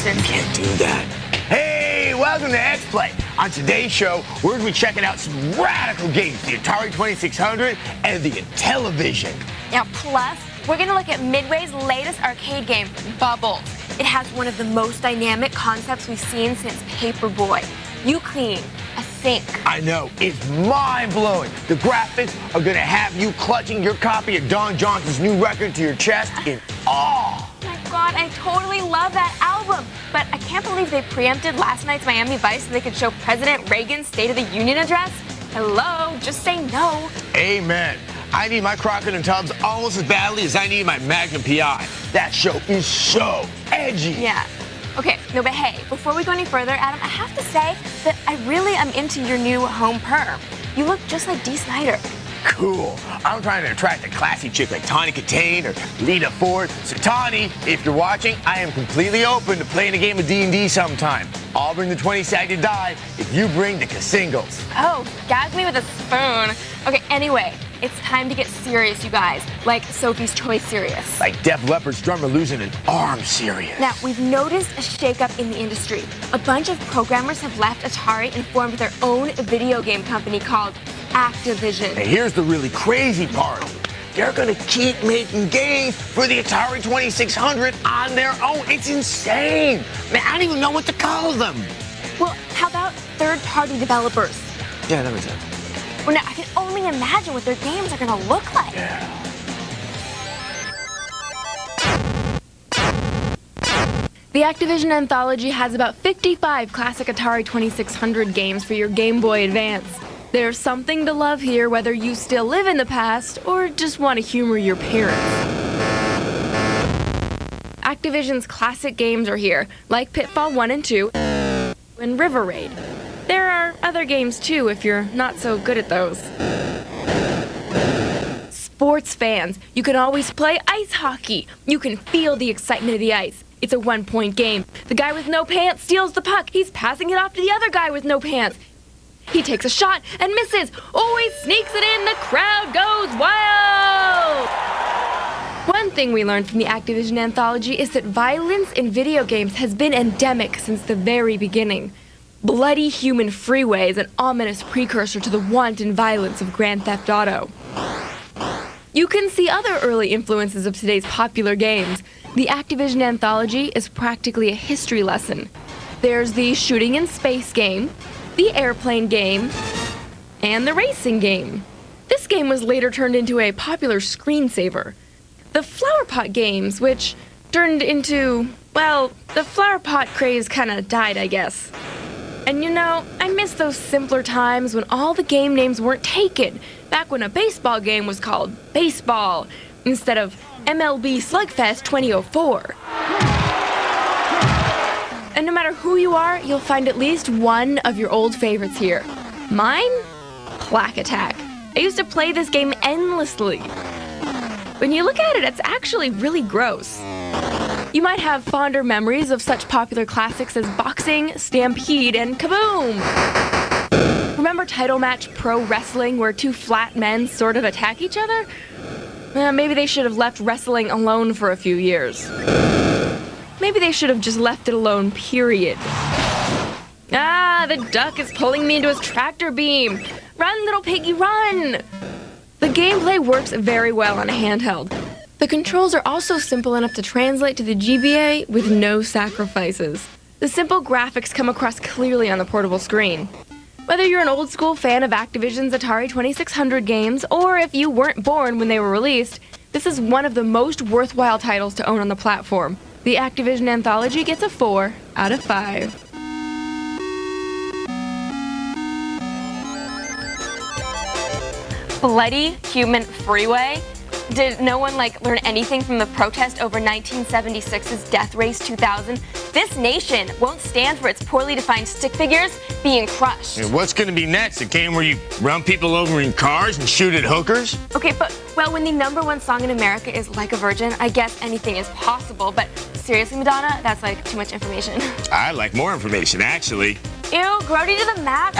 restrictions. Can't do that. Hey, welcome to X-Play. On today's show, we're going to be checking out some radical games, the Atari 2600 and the Intellivision. Now, plus, we're going to look at Midway's latest arcade game, Bubbles. It has one of the most dynamic concepts we've seen since Paperboy. You clean a sink. I know, it's mind-blowing. The graphics are going to have you clutching your copy of Don Johnson's new record to your chest in awe. Oh my God, I totally love that album. But I can't believe they preempted last night's Miami Vice so they could show President Reagan's State of the Union address. Hello, just say no. Amen. I need my Crockett and Tubbs almost as badly as I need my Magnum PI. That show is so edgy. Yeah. Okay, no, but hey, before we go any further, Adam, I have to say that I really am into your new home perm. You look just like Dee Snider. Cool. I'm trying to attract a classy chick like Tawny Katane or Lita Ford. So Tawny, if you're watching, I am completely open to playing a game of D&D sometime. I'll bring the 20-sided die if you bring the Casingles. Oh, gag me with a spoon. Okay, anyway, it's time to get serious, you guys. Like Sophie's Choice serious. Like Def Leppard's drummer losing an arm serious. Now, we've noticed a shakeup in the industry. A bunch of programmers have left Atari and formed their own video game company called Activision. And here's the really crazy part. They're gonna keep making games for the Atari 2600 on their own. It's insane. Man, I don't even know what to call them. Well, how about third-party developers? Yeah, that makes sense. Well, now, I can only imagine what their games are gonna look like. Yeah. The Activision Anthology has about 55 classic Atari 2600 games for your Game Boy Advance. There's something to love here whether you still live in the past or just want to humor your parents. Activision's classic games are here, like Pitfall 1 and 2 and River Raid. There are other games too if you're not so good at those. Sports fans, you can always play ice hockey. You can feel the excitement of the ice. It's a one-point game. The guy with no pants steals the puck. He's passing it off to the other guy with no pants. He takes a shot and misses. Always sneaks it in. The crowd goes wild. One thing we learned from the Activision Anthology is that violence in video games has been endemic since the very beginning. Bloody Human Freeway is an ominous precursor to the wanton violence of Grand Theft Auto. You can see other early influences of today's popular games. The Activision Anthology is practically a history lesson. There's the shooting in space game, the airplane game, and the racing game. This game was later turned into a popular screensaver. The Flower Pot games, which turned into, well, the Flower Pot craze kinda died, I guess. And you know, I miss those simpler times when all the game names weren't taken, back when a baseball game was called Baseball, instead of MLB Slugfest 2004. And no matter who you are, you'll find at least one of your old favorites here. Mine? Plaque Attack. I used to play this game endlessly. When you look at it, it's actually really gross. You might have fonder memories of such popular classics as Boxing, Stampede, and Kaboom! Remember Title Match Pro Wrestling, where two flat men sort of attack each other? Maybe they should have left wrestling alone for a few years. Maybe they should have just left it alone, period. Ah, the duck is pulling me into his tractor beam. Run, little piggy, run! The gameplay works very well on a handheld. The controls are also simple enough to translate to the GBA with no sacrifices. The simple graphics come across clearly on the portable screen. Whether you're an old school fan of Activision's Atari 2600 games, or if you weren't born when they were released, this is one of the most worthwhile titles to own on the platform. The Activision Anthology gets a 4 out of 5. Bloody Human Freeway? Did no one learn anything from the protest over 1976's Death Race 2000? This nation won't stand for its poorly defined stick figures being crushed. And what's going to be next? A game where you run people over in cars and shoot at hookers? Okay, but, well, when the #1 song in America is Like a Virgin, I guess anything is possible. But seriously, Madonna, that's too much information. I'd like more information, actually. Ew, grody to the map,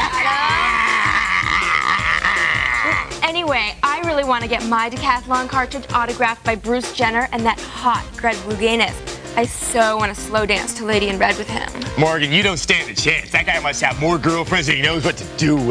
Anyway, I really want to get my decathlon cartridge autographed by Bruce Jenner and that hot Greg Louganis. I so want to slow dance to Lady in Red with him. Morgan, you don't stand a chance. That guy must have more girlfriends than he knows what to do with.